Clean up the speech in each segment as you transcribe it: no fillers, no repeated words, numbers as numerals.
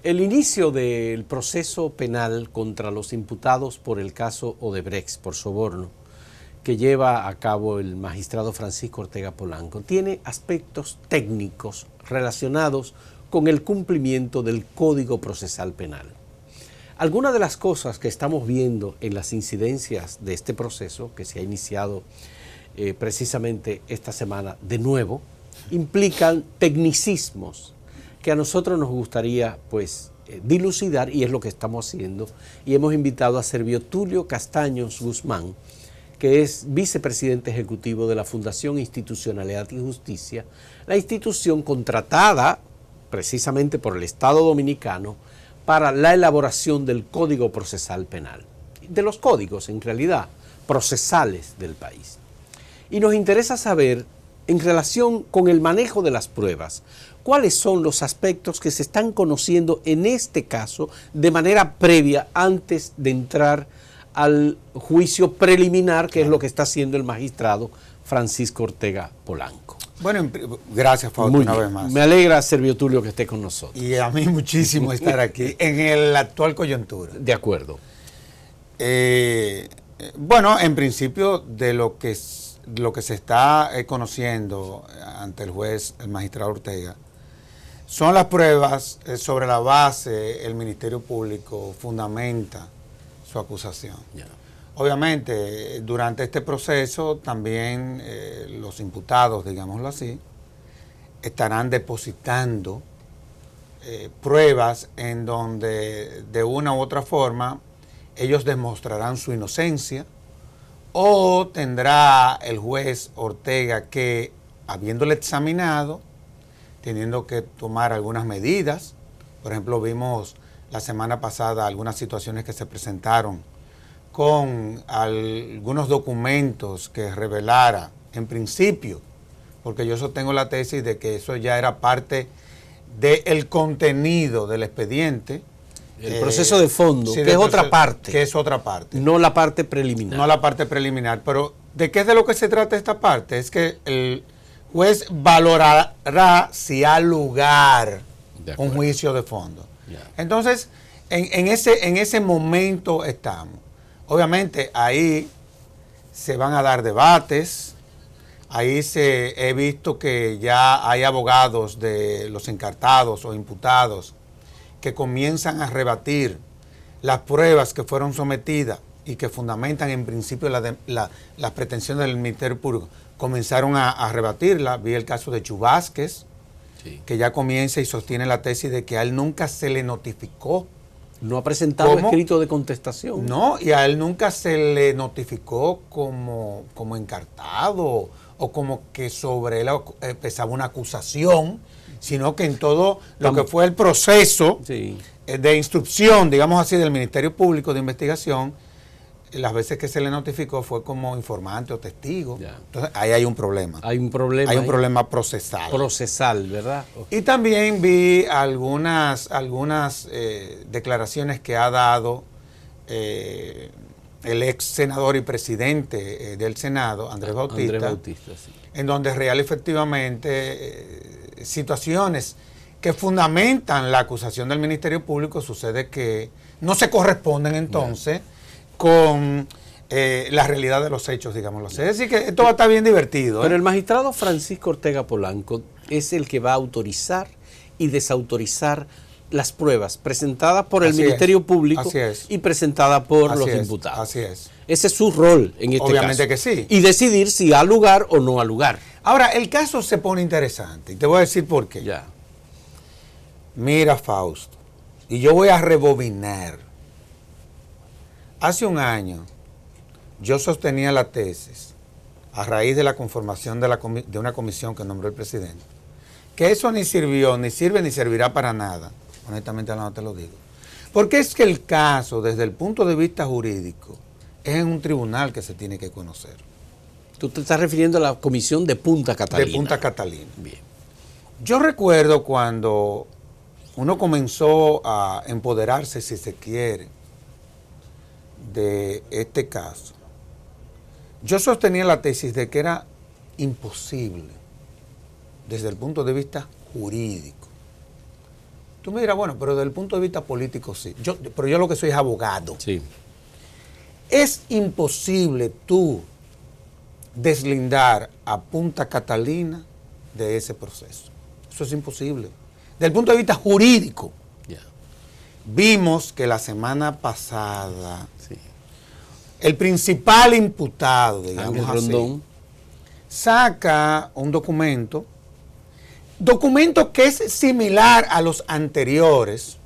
El inicio del proceso penal contra los imputados por el caso Odebrecht por soborno que lleva a cabo el magistrado Francisco Ortega Polanco tiene aspectos técnicos relacionados con el cumplimiento del Código Procesal Penal. Algunas de las cosas que estamos viendo en las incidencias de este proceso, que se ha iniciado precisamente esta semana de nuevo, implican tecnicismos que a nosotros nos gustaría pues dilucidar, y es lo que estamos haciendo, y hemos invitado a Servio Tulio Castaños Guzmán, que es vicepresidente ejecutivo de la Fundación Institucionalidad y Justicia, la institución contratada precisamente por el Estado Dominicano para la elaboración del Código Procesal Penal, de los códigos en realidad procesales del país. Y nos interesa saber, en relación con el manejo de las pruebas, cuáles son los aspectos que se están conociendo en este caso de manera previa antes de entrar al juicio preliminar, que es lo que está haciendo el magistrado Francisco Ortega Polanco. Bueno, gracias, Fausto, una vez más. Me alegra, Servio Tulio, que esté con nosotros. Y a mí muchísimo estar aquí en la actual coyuntura. De acuerdo. Bueno, en principio de lo que se está conociendo ante el juez, el magistrado Ortega, son las pruebas sobre la base el Ministerio Público fundamenta su acusación. Yeah. Obviamente, durante este proceso también los imputados, digámoslo así, estarán depositando pruebas en donde de una u otra forma ellos demostrarán su inocencia, o tendrá el juez Ortega que, habiéndole examinado, teniendo que tomar algunas medidas. Por ejemplo, vimos la semana pasada algunas situaciones que se presentaron con algunos documentos que revelara en principio, porque yo sostengo la tesis de que eso ya era parte del contenido del expediente. El proceso de fondo, sí, que es otra parte. Que es otra parte. No la parte preliminar. No la parte preliminar, pero ¿de qué es de lo que se trata esta parte? Es que el juez valorará si ha lugar un juicio de fondo. Yeah. Entonces, en ese momento estamos. Obviamente, ahí se van a dar debates. Ahí he visto que ya hay abogados de los encartados o imputados que comienzan a rebatir las pruebas que fueron sometidas y que fundamentan en principio las pretensiones del Ministerio Público. Comenzaron a rebatirla. Vi el caso de Chu Vázquez, sí, que ya comienza y sostiene la tesis de que a él nunca se le notificó. No ha presentado escrito de contestación. No, y a él nunca se le notificó como encartado o como que sobre él pesaba una acusación, sino que en todo lo que fue el proceso, sí, de instrucción, digamos así, del Ministerio Público de Investigación, las veces que se le notificó fue como informante o testigo. Ya. Entonces, ahí hay un problema. Hay un problema. Hay un problema procesal. Procesal, ¿verdad? Y también vi algunas declaraciones que ha dado el ex senador y presidente del Senado, Andrés Bautista, sí, en donde real efectivamente situaciones que fundamentan la acusación del Ministerio Público, sucede que no se corresponden entonces con la realidad de los hechos, digámoslo así. Es decir, que esto va a estar bien divertido. Pero el magistrado Francisco Ortega Polanco es el que va a autorizar y desautorizar las pruebas presentadas por el Ministerio Público y presentadas por los imputados. Así es. Ese es su rol en este caso. Obviamente que sí. Y decidir si ha lugar o no ha lugar. Ahora, el caso se pone interesante y te voy a decir por qué. Ya. Mira, Fausto, y yo voy a rebobinar. Hace un año yo sostenía la tesis, a raíz de la conformación de una comisión que nombró el presidente, que eso ni sirvió, ni sirve, ni servirá para nada. Honestamente no te lo digo. Porque es que el caso, desde el punto de vista jurídico, es en un tribunal que se tiene que conocer. Tú te estás refiriendo a la comisión de Punta Catalina. De Punta Catalina. Bien. Yo recuerdo cuando uno comenzó a empoderarse, si se quiere, de este caso. Yo sostenía la tesis de que era imposible, desde el punto de vista jurídico, Tú me dirás, bueno, pero desde el punto de vista político sí. Pero yo lo que soy es abogado. Sí. Es imposible tú deslindar a Punta Catalina de ese proceso. Eso es imposible. Desde el punto de vista jurídico, vimos que la semana pasada el principal imputado, digamos así, Rondón, saca un documento que es similar a los anteriores.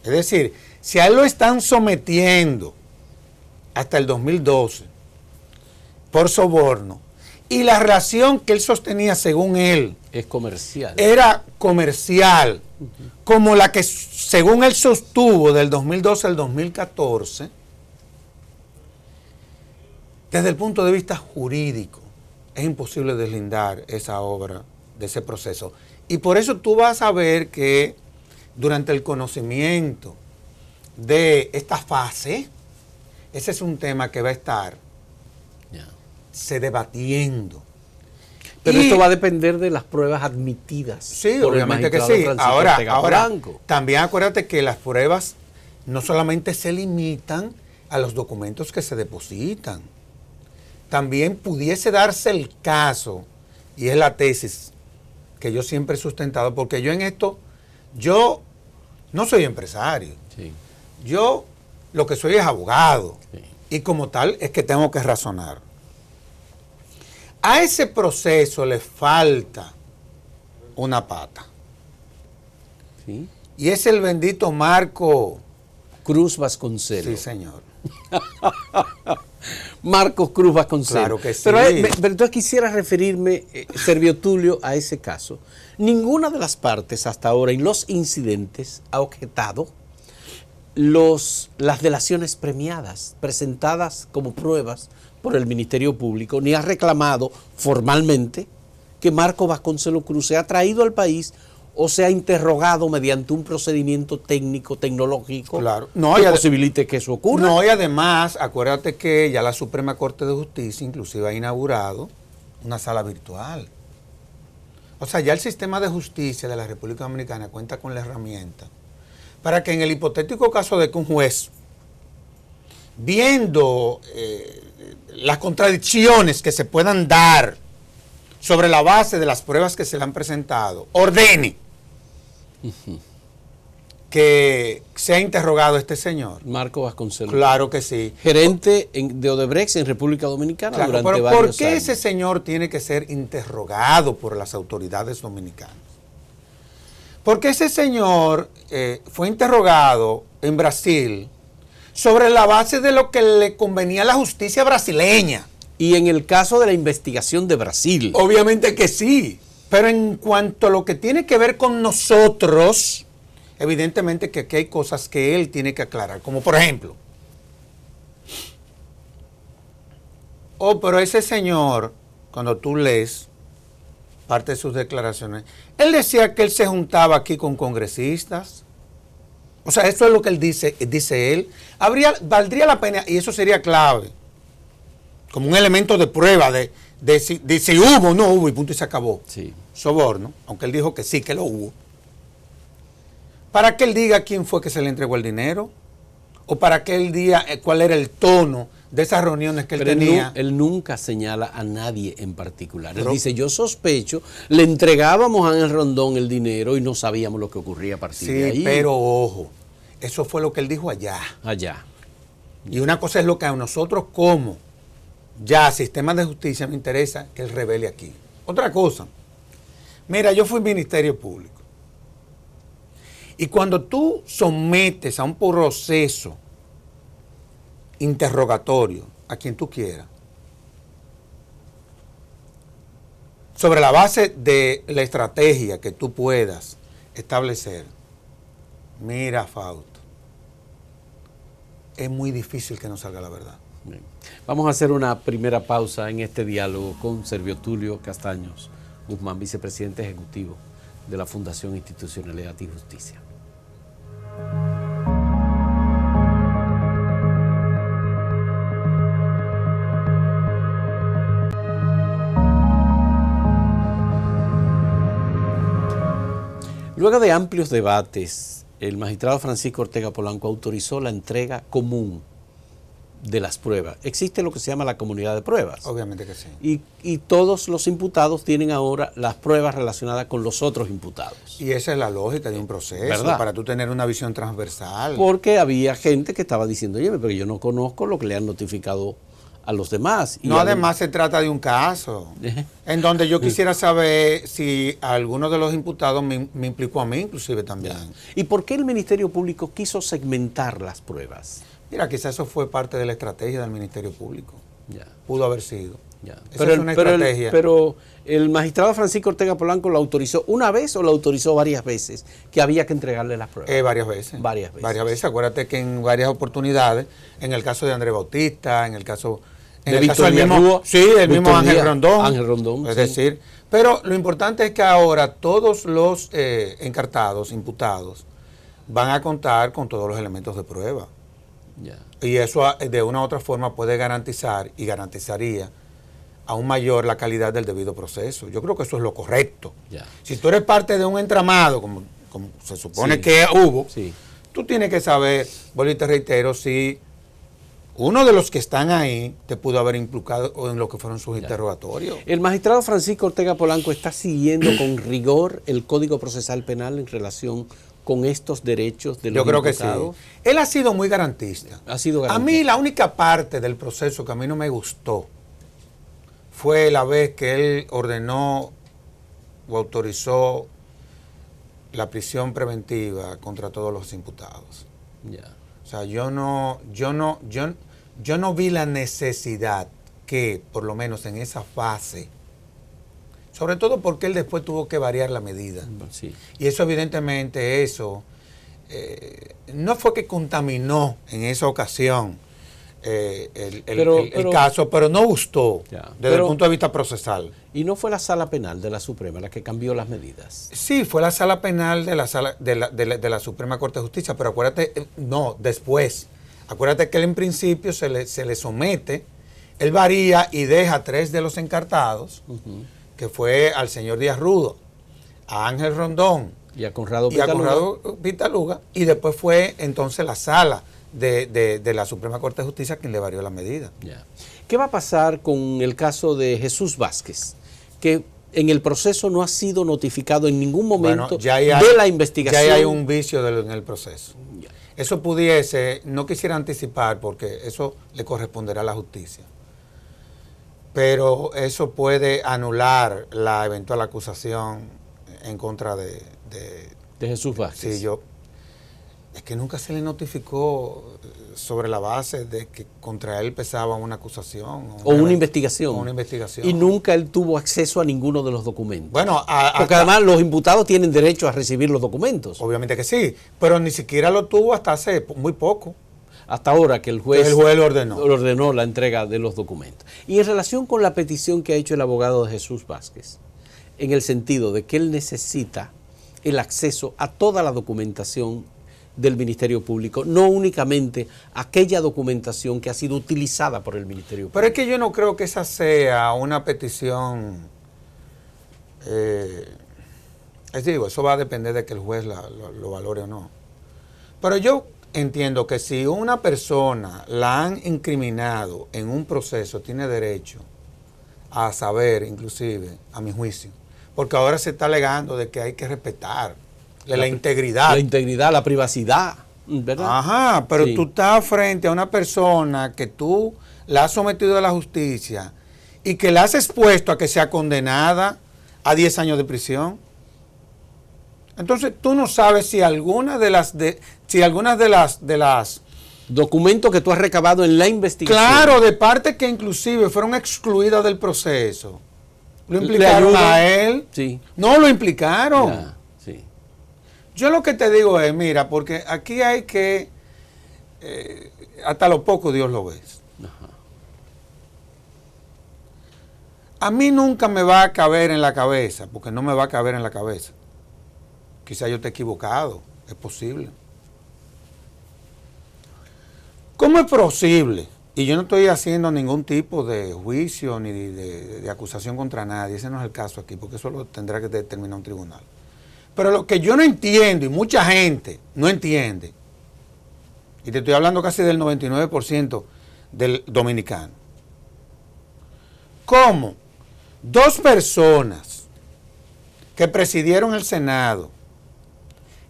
Es decir, si a él lo están sometiendo hasta el 2012 por soborno, y la relación que él sostenía, según él, es comercial. Era comercial, como la que según él sostuvo del 2012 al 2014, desde el punto de vista jurídico, es imposible deslindar esa obra de ese proceso. Y por eso tú vas a ver que durante el conocimiento de esta fase, ese es un tema que va a estar se debatiendo. Pero esto va a depender de las pruebas admitidas. Sí, obviamente que sí. Ahora, también acuérdate que las pruebas no solamente se limitan a los documentos que se depositan. También pudiese darse el caso, y es la tesis que yo siempre he sustentado, porque yo en esto, yo no soy empresario. Sí. Yo lo que soy es abogado. Sí. Y como tal es que tengo que razonar. A ese proceso le falta una pata. ¿Sí? Y es el bendito Marco Cruz Vasconcelos. Sí, señor. Marcos Cruz Vasconcelos. Claro que sí. Pero entonces quisiera referirme, Servio Tulio, a ese caso. Ninguna de las partes hasta ahora en los incidentes ha objetado las delaciones premiadas, presentadas como pruebas por el Ministerio Público, ni ha reclamado formalmente que Marco Vasconcelos Cruz se ha traído al país o se ha interrogado mediante un procedimiento técnico, tecnológico, que posibilite que eso ocurra. No, y además, acuérdate que ya la Suprema Corte de Justicia inclusive ha inaugurado una sala virtual. O sea, ya el sistema de justicia de la República Dominicana cuenta con la herramienta para que en el hipotético caso de que un juez, viendo las contradicciones que se puedan dar sobre la base de las pruebas que se le han presentado, ordene que sea interrogado este señor. Marco Vasconcelos. Claro que sí. Gerente de Odebrecht en República Dominicana durante varios años. ¿Por qué años ese señor tiene que ser interrogado por las autoridades dominicanas? Porque ese señor fue interrogado en Brasil sobre la base de lo que le convenía a la justicia brasileña. Y en el caso de la investigación de Brasil. Obviamente que sí. Pero en cuanto a lo que tiene que ver con nosotros, evidentemente que aquí hay cosas que él tiene que aclarar. Como por ejemplo, pero ese señor, cuando tú lees parte de sus declaraciones, él decía que él se juntaba aquí con congresistas. O sea, eso es lo que él dice él. Valdría la pena, y eso sería clave, como un elemento de prueba de si hubo o no hubo, y punto y se acabó. Sí. Soborno, aunque él dijo que sí, que lo hubo. Para que él diga quién fue que se le entregó el dinero, o para que él diga cuál era el tono de esas reuniones que él tenía. Él nunca señala a nadie en particular. Él dice, yo sospecho, le entregábamos a Ángel Rondón el dinero y no sabíamos lo que ocurría a partir de ahí. Sí, pero ojo, eso fue lo que él dijo allá. Allá. Y una cosa es lo que a nosotros como ya sistema de justicia me interesa que él revele aquí. Otra cosa, mira, yo fui Ministerio Público. Y cuando tú sometes a un proceso interrogatorio a quien tú quieras, sobre la base de la estrategia que tú puedas establecer, mira, Fausto, es muy difícil que no salga la verdad. Bien. Vamos a hacer una primera pausa en este diálogo con Servio Tulio Castaños Guzmán, vicepresidente ejecutivo de la Fundación Institucionalidad y Justicia. Luego de amplios debates el magistrado Francisco Ortega Polanco autorizó la entrega común de las pruebas. Existe lo que se llama la comunidad de pruebas. Obviamente que sí. Y todos los imputados tienen ahora las pruebas relacionadas con los otros imputados. Y esa es la lógica de un proceso, ¿verdad? Para tú tener una visión transversal. Porque había gente que estaba diciendo, oye, pero yo no conozco lo que le han notificado a los demás. No, además se trata de un caso en donde yo quisiera saber si alguno de los imputados me implicó a mí, inclusive también. ¿Y por qué el Ministerio Público quiso segmentar las pruebas? Mira, quizás eso fue parte de la estrategia del Ministerio Público. Ya. Pudo haber sido. Ya. Esa es una estrategia. Pero el magistrado Francisco Ortega Polanco lo autorizó una vez o lo autorizó varias veces, que había que entregarle las pruebas. Varias veces. Varias veces. Varias veces. Acuérdate que en varias oportunidades, en el caso de Andrés Bautista, en el caso del mismo, el mismo Ángel Rondón. Ángel Rondón. Es decir, pero lo importante es que ahora todos los encartados, imputados, van a contar con todos los elementos de prueba. Ya. Y eso de una u otra forma puede garantizar y garantizaría aún mayor la calidad del debido proceso. Yo creo que eso es lo correcto. Ya. Si tú eres parte de un entramado, como se supone que hubo, tú tienes que saber, vuelvo y te reitero, si uno de los que están ahí te pudo haber implicado en lo que fueron sus interrogatorios. El magistrado Francisco Ortega Polanco está siguiendo con rigor el Código Procesal Penal en relación con estos derechos de los imputados. Yo creo que sí. Él ha sido muy garantista. Ha sido garantista. A mí la única parte del proceso que a mí no me gustó fue la vez que él ordenó o autorizó la prisión preventiva contra todos los imputados. Ya. O sea, yo no vi la necesidad que, por lo menos en esa fase, sobre todo porque él después tuvo que variar la medida. Sí. Y eso evidentemente, no fue que contaminó en esa ocasión el caso, pero no gustó desde el punto de vista procesal. ¿Y no fue la Sala Penal de la Suprema la que cambió las medidas? Sí, fue la Sala Penal de la Suprema Corte de Justicia, pero acuérdate, después. Acuérdate que él en principio se le somete, él varía y deja 3 de los encartados, que fue al señor Díaz Rudo, a Ángel Rondón y a Conrado Pitaluga, y después fue entonces la Sala de la Suprema Corte de Justicia quien le varió la medida. Ya. ¿Qué va a pasar con el caso de Jesús Vázquez, que en el proceso no ha sido notificado en ningún momento de la investigación? Ya hay un vicio en el proceso. Ya. Eso pudiese, no quisiera anticipar porque eso le corresponderá a la justicia, pero eso puede anular la eventual acusación en contra de Jesús Vázquez. Sí, es que nunca se le notificó sobre la base de que contra él pesaba una acusación. O una investigación. Una investigación. Y nunca él tuvo acceso a ninguno de los documentos. Bueno, porque además los imputados tienen derecho a recibir los documentos. Obviamente que sí, pero ni siquiera lo tuvo hasta hace muy poco. Hasta ahora que el juez lo ordenó la entrega de los documentos. Y en relación con la petición que ha hecho el abogado de Jesús Vázquez, en el sentido de que él necesita el acceso a toda la documentación del Ministerio Público, no únicamente aquella documentación que ha sido utilizada por el Ministerio Público. Pero es que yo no creo que esa sea una petición, eso va a depender de que el juez lo valore o no. Pero yo entiendo que si una persona la han incriminado en un proceso, tiene derecho a saber, inclusive, a mi juicio, porque ahora se está alegando de que hay que respetar la integridad. La integridad, la privacidad, ¿verdad? Ajá, pero tú estás frente a una persona que tú la has sometido a la justicia y que la has expuesto a que sea condenada a 10 años de prisión. Entonces tú no sabes si algunas de las documentos que tú has recabado en la investigación. Claro, de partes que inclusive fueron excluidas del proceso. ¿Lo implicaron a él? Sí. No lo implicaron. Ya, sí. Yo lo que te digo es, mira, porque aquí hay que, hasta lo poco Dios lo ve. Ajá. A mí nunca me va a caber en la cabeza, porque no me va a caber en la cabeza. Quizá yo esté equivocado, es posible. ¿Cómo es posible? Y yo no estoy haciendo ningún tipo de juicio ni de acusación contra nadie, ese no es el caso aquí, porque eso lo tendrá que determinar un tribunal. Pero lo que yo no entiendo, y mucha gente no entiende, y te estoy hablando casi del 99% del dominicano, ¿cómo dos personas que presidieron el Senado,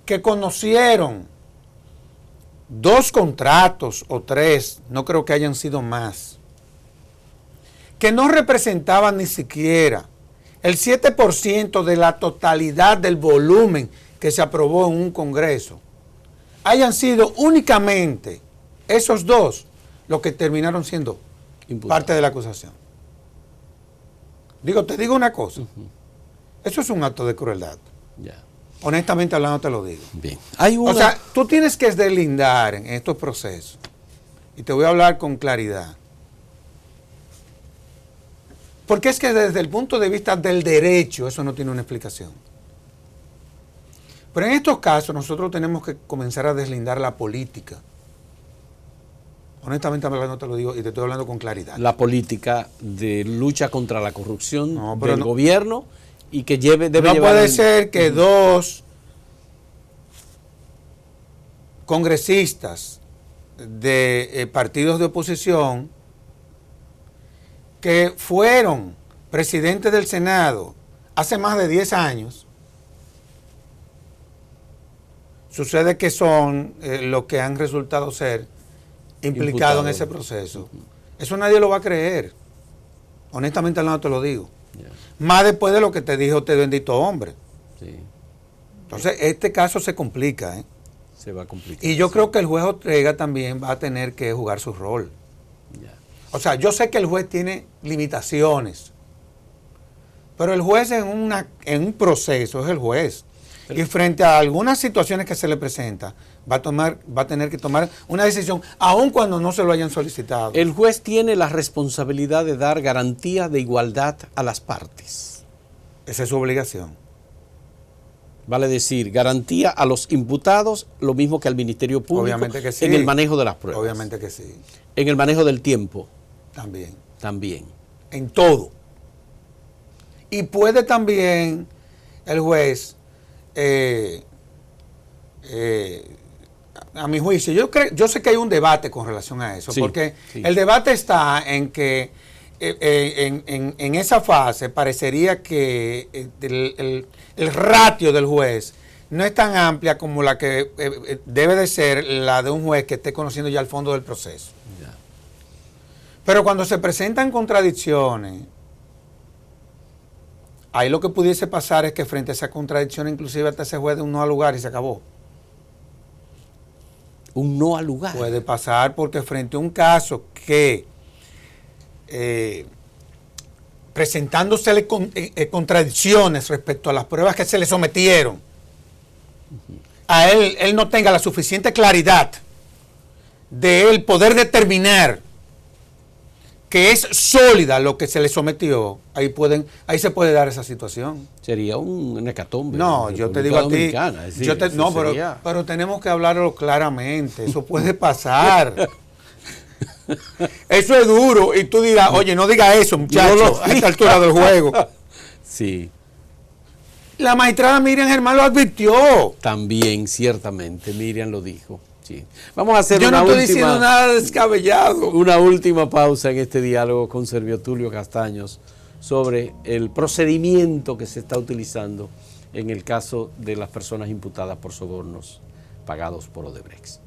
que conocieron 2 contratos o 3, no creo que hayan sido más, que no representaban ni siquiera el 7% de la totalidad del volumen que se aprobó en un Congreso, hayan sido únicamente esos 2 los que terminaron siendo parte de la acusación? Te digo una cosa, eso es un acto de crueldad. Honestamente hablando te lo digo. Bien. O sea, tú tienes que deslindar en estos procesos, y te voy a hablar con claridad, porque es que desde el punto de vista del derecho eso no tiene una explicación. Pero en estos casos nosotros tenemos que comenzar a deslindar la política. Honestamente hablando te lo digo y te estoy hablando con claridad. La política de lucha contra la corrupción del gobierno y que debe llevar... No puede ser que 2 congresistas de partidos de oposición que fueron presidentes del Senado hace más de 10 años, sucede que son los que han resultado ser implicados en ese proceso. Eso nadie lo va a creer. Honestamente hablando te lo digo. Más después de lo que te dijo este bendito hombre. Sí. Entonces, este caso se complica. Se va a complicar. Y yo creo que el juez Ortega también va a tener que jugar su rol. O sea, yo sé que el juez tiene limitaciones, pero el juez en un proceso es el juez. Y frente a algunas situaciones que se le presenta, va a tener que tomar una decisión, aun cuando no se lo hayan solicitado. El juez tiene la responsabilidad de dar garantía de igualdad a las partes. Esa es su obligación. Vale decir, garantía a los imputados, lo mismo que al Ministerio Público. Obviamente que sí. En el manejo de las pruebas. Obviamente que sí. En el manejo del tiempo. También. En todo. Y puede también el juez, a mi juicio, yo sé que hay un debate con relación a eso, porque el debate está en que en esa fase parecería que el ratio del juez no es tan amplia como la que debe de ser la de un juez que esté conociendo ya el fondo del proceso. Pero cuando se presentan contradicciones, ahí lo que pudiese pasar es que frente a esa contradicción inclusive hasta ese juez de un no al lugar y se acabó. Un no al lugar. Puede pasar porque frente a un caso que presentándosele contradicciones respecto a las pruebas que se le sometieron, a él no tenga la suficiente claridad de él poder determinar que es sólida lo que se le sometió, ahí se puede dar esa situación. Sería un hecatombe. No, yo te digo a ti, pero tenemos que hablarlo claramente, eso puede pasar. Eso es duro, y tú dirás, oye, no diga eso, muchacho, a esta altura del juego. Sí. La magistrada Miriam Germán lo advirtió. También, ciertamente, Miriam lo dijo. Sí. Vamos a hacer Yo no estoy diciendo nada descabellado. Una última pausa en este diálogo con Servio Tulio Castaños sobre el procedimiento que se está utilizando en el caso de las personas imputadas por sobornos pagados por Odebrecht.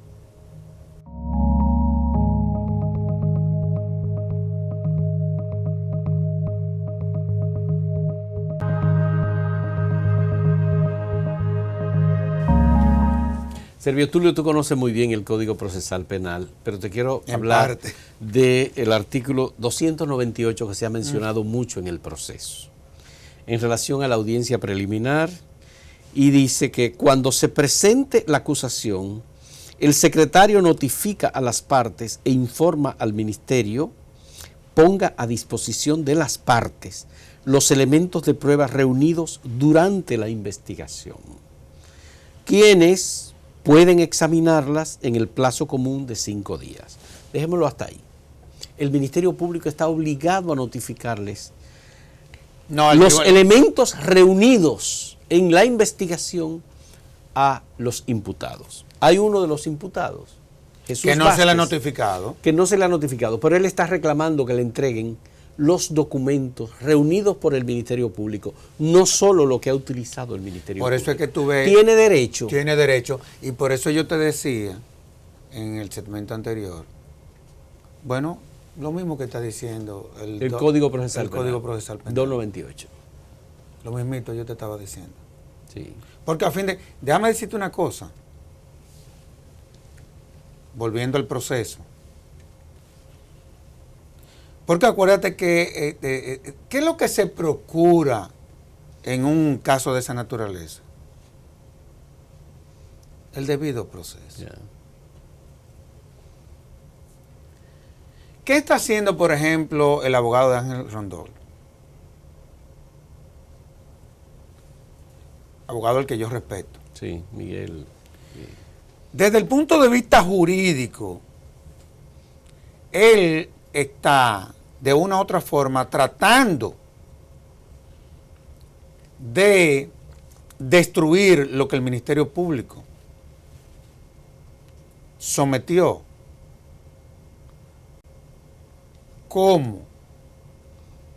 Servio Tulio, tú conoces muy bien el Código Procesal Penal, pero te quiero hablar del artículo 298 que se ha mencionado mucho en el proceso, en relación a la audiencia preliminar, y dice que cuando se presente la acusación, el secretario notifica a las partes e informa al ministerio, ponga a disposición de las partes los elementos de prueba reunidos durante la investigación, quienes pueden examinarlas en el plazo común de 5 días. Dejémoslo hasta ahí. El Ministerio Público está obligado a notificarles los elementos reunidos en la investigación a los imputados. Hay uno de los imputados, Jesús que no Vázquez, se le ha notificado. Que no se le ha notificado, pero él está reclamando que le entreguen los documentos reunidos por el Ministerio Público, no solo lo que ha utilizado el Ministerio Público. Por eso es que tú ves... Tiene derecho. Tiene derecho, y por eso yo te decía en el segmento anterior, bueno, lo mismo que está diciendo el Código Procesal Penal. Código Procesal Penal. 298. Lo mismito yo te estaba diciendo. Sí. Porque a fin de... Déjame decirte una cosa. Volviendo al proceso. Porque acuérdate que... ¿qué es lo que se procura en un caso de esa naturaleza? El debido proceso. Yeah. ¿Qué está haciendo, por ejemplo, el abogado de Ángel Rondón? Abogado al que yo respeto. Sí, Miguel. Sí. Desde el punto de vista jurídico, él está de una u otra forma tratando de destruir lo que el Ministerio Público sometió. ¿Cómo?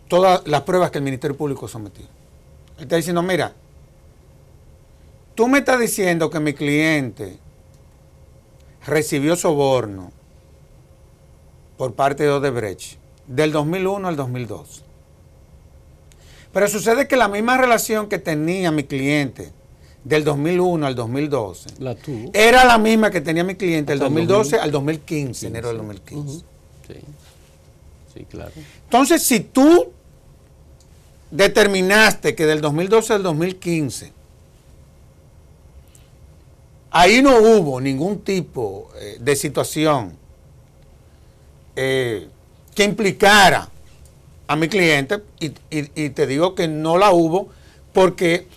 Todas las pruebas que el Ministerio Público sometió. Él está diciendo, mira, tú me estás diciendo que mi cliente recibió soborno por parte de Odebrecht del 2001 al 2002. Pero sucede que la misma relación que tenía mi cliente del 2001 al 2012 era la misma que tenía mi cliente del 2012 al 2015, enero del 2015. Sí. Sí, claro. Entonces, si tú determinaste que del 2012 al 2015 ahí no hubo ningún tipo de situación que implicara a mi cliente, y te digo que no la hubo porque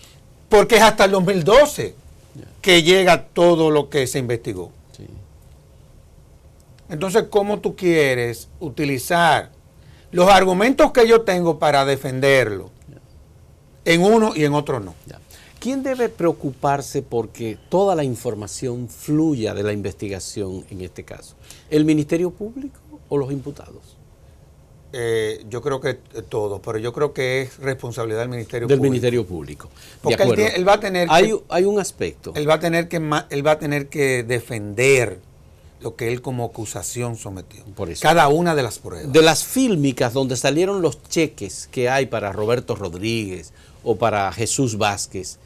es hasta el 2012 que llega todo lo que se investigó. Sí. Entonces, ¿cómo tú quieres utilizar los argumentos que yo tengo para defenderlo en uno y en otro no? ¿Quién debe preocuparse porque toda la información fluya de la investigación en este caso? ¿El Ministerio Público o los imputados? Yo creo que todo, pero yo creo que es responsabilidad del Ministerio Del Público. Ministerio Público. Porque él va a tener hay un aspecto. Él va a tener que defender lo que él como acusación sometió. Por eso. Cada una de las pruebas. De las fílmicas donde salieron los cheques que hay para Roberto Rodríguez o para Jesús Vázquez,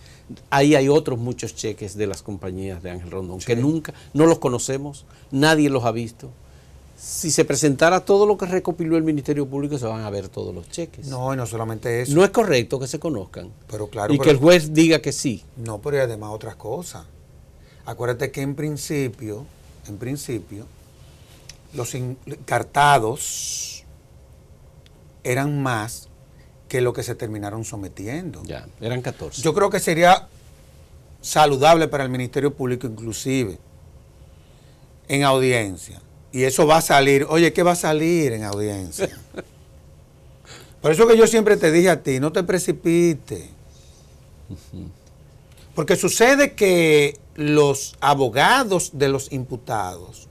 ahí hay otros muchos cheques de las compañías de Ángel Rondón, sí, que nunca, no los conocemos, nadie los ha visto. Si se presentara todo lo que recopiló el Ministerio Público, se van a ver todos los cheques. No, y no solamente eso. No es correcto que se conozcan. Pero claro. Y que el juez diga que sí. No, pero además otras cosas. Acuérdate que en principio, los encartados eran más que lo que se terminaron sometiendo. Ya, eran 14. Yo creo que sería saludable para el Ministerio Público, inclusive, en audiencia. Y eso va a salir. Oye, ¿qué va a salir en audiencia? Por eso que yo siempre te dije a ti, no te precipites. Porque sucede que los abogados de los imputados,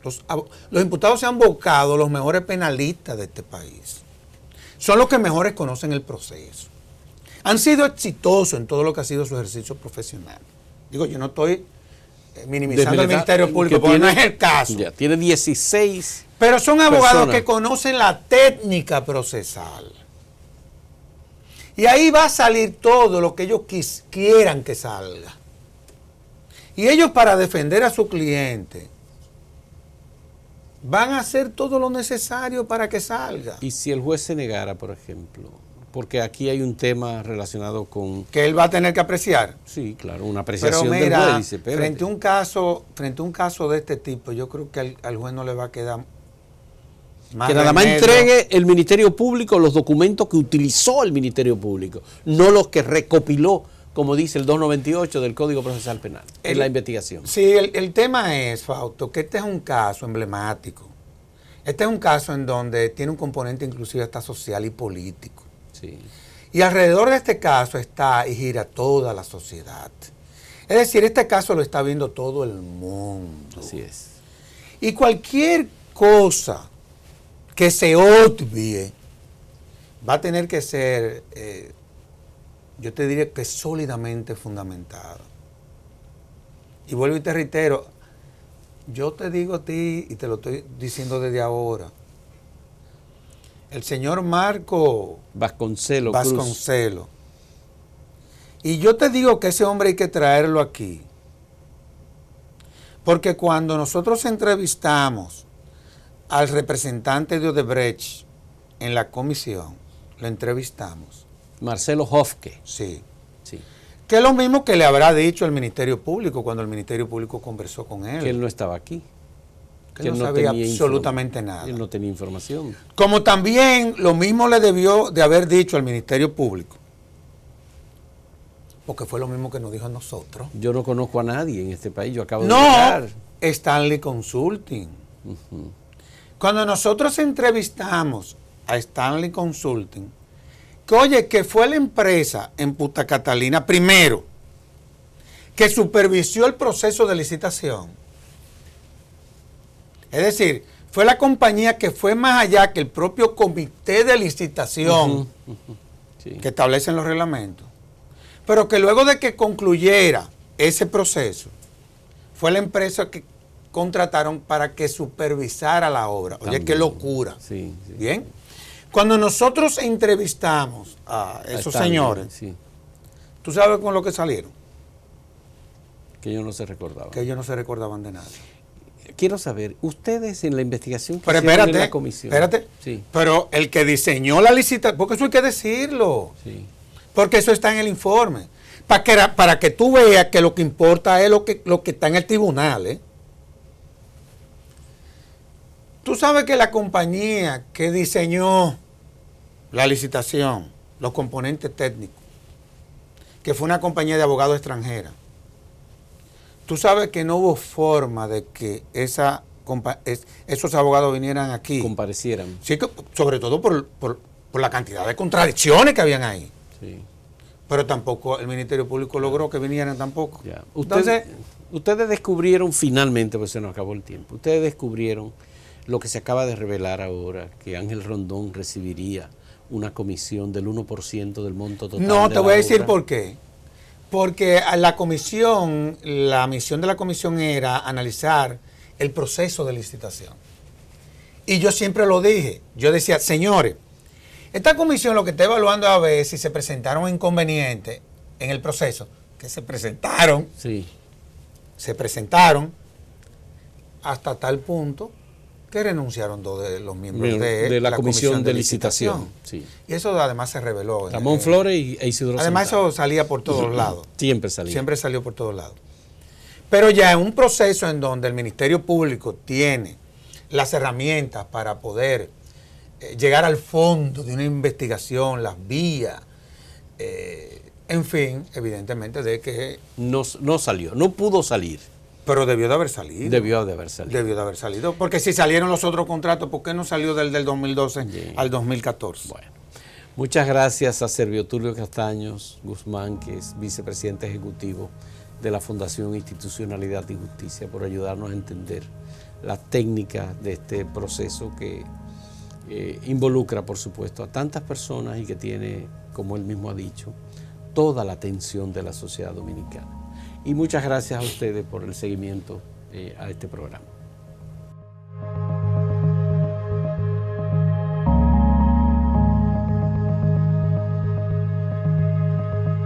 los imputados se han buscado los mejores penalistas de este país. Son los que mejores conocen el proceso. Han sido exitosos en todo lo que ha sido su ejercicio profesional. Digo, yo no estoy minimizando el Ministerio Público, porque no es el caso. Ya, tiene 16 pero son abogados que conocen la técnica procesal. Y ahí va a salir todo lo que ellos quieran que salga. Y ellos, para defender a su cliente, van a hacer todo lo necesario para que salga. Y si el juez se negara, por ejemplo, porque aquí hay un tema relacionado con... Que él va a tener que apreciar. Sí, claro, una apreciación pero mira, del juez. Dice, frente a un caso de este tipo, yo creo que al juez no le va a quedar más que nada más entregue el Ministerio Público los documentos que utilizó el Ministerio Público, no los que recopiló, como dice el 298 del Código Procesal Penal, en la investigación. Sí, el tema es, Fausto, que este es un caso emblemático. Este es un caso en donde tiene un componente inclusive hasta social y político. Sí. Y alrededor de este caso está y gira toda la sociedad. Es decir, este caso lo está viendo todo el mundo. Así es. Y cualquier cosa que se obvie va a tener que ser, yo te diría que sólidamente fundamentada. Y vuelvo y te reitero, yo te digo a ti y te lo estoy diciendo desde ahora, el señor Marco Vasconcelo. Y yo te digo que ese hombre hay que traerlo aquí. Porque cuando nosotros entrevistamos al representante de Odebrecht en la comisión, lo entrevistamos. Marcelo Hofke. Sí. Sí. Que es lo mismo que le habrá dicho el Ministerio Público cuando el Ministerio Público conversó con él. Que él no estaba aquí. Que no sabía absolutamente nada. Él no tenía información. Como también lo mismo le debió de haber dicho al Ministerio Público. Porque fue lo mismo que nos dijo a nosotros. Yo no conozco a nadie en este país, yo acabo de llegar. No, Stanley Consulting. Cuando nosotros entrevistamos a Stanley Consulting, que oye, que fue la empresa en Punta Catalina, primero, que supervisó el proceso de licitación. Es decir, fue la compañía que fue más allá que el propio comité de licitación Sí. que establecen los reglamentos. Pero que luego de que concluyera ese proceso, fue la empresa que contrataron para que supervisara la obra. Oye, También. qué locura. Sí, sí. Bien. Cuando nosotros entrevistamos a esos señores, sí, ¿tú sabes con lo que salieron? que ellos no se recordaban. Que ellos no se recordaban de nada. Quiero saber, ustedes en la investigación que Pero hicieron espérate, en la comisión. espérate. Sí, Pero el que diseñó la licitación, porque eso hay que decirlo, sí. porque eso está en el informe. Para que tú veas que lo que importa es lo que está en el tribunal, ¿eh? Tú sabes que la compañía que diseñó la licitación, los componentes técnicos, que fue una compañía de abogados extranjera, tú sabes que no hubo forma de que esos abogados vinieran aquí. Comparecieran. Sí, sobre todo por la cantidad de contradicciones que habían ahí. Sí. Pero tampoco el Ministerio Público logró que vinieran tampoco. Ya. Entonces, Ustedes descubrieron finalmente, pues se nos acabó el tiempo, ustedes descubrieron lo que se acaba de revelar ahora, que Ángel Rondón recibiría una comisión del 1% del monto total. no, de te voy a decir obra. por qué. Porque a la misión de la comisión era analizar el proceso de licitación. Y yo siempre lo dije, yo decía, señores, esta comisión lo que está evaluando es a ver si se presentaron inconvenientes en el proceso, que se presentaron hasta tal punto que renunciaron dos de los miembros de la comisión de licitación. Sí. Y eso además se reveló. Ramón Flores e Isidro Además Santana. eso salía por todos lados. Siempre salía. Siempre salió por todos lados. Pero ya en un proceso en donde el Ministerio Público tiene las herramientas para poder llegar al fondo de una investigación, las vías, en fin, evidentemente de que... No salió, no pudo salir. Pero debió de haber salido. Debió de haber salido. Debió de haber salido. Porque si salieron los otros contratos, ¿por qué no salió del 2012 al 2014? Bueno, muchas gracias a Servio Tulio Castaños Guzmán, que es vicepresidente ejecutivo de la Fundación Institucionalidad y Justicia, por ayudarnos a entender las técnicas de este proceso que involucra, por supuesto, a tantas personas y que tiene, como él mismo ha dicho, toda la atención de la sociedad dominicana. Y muchas gracias a ustedes por el seguimiento a este programa.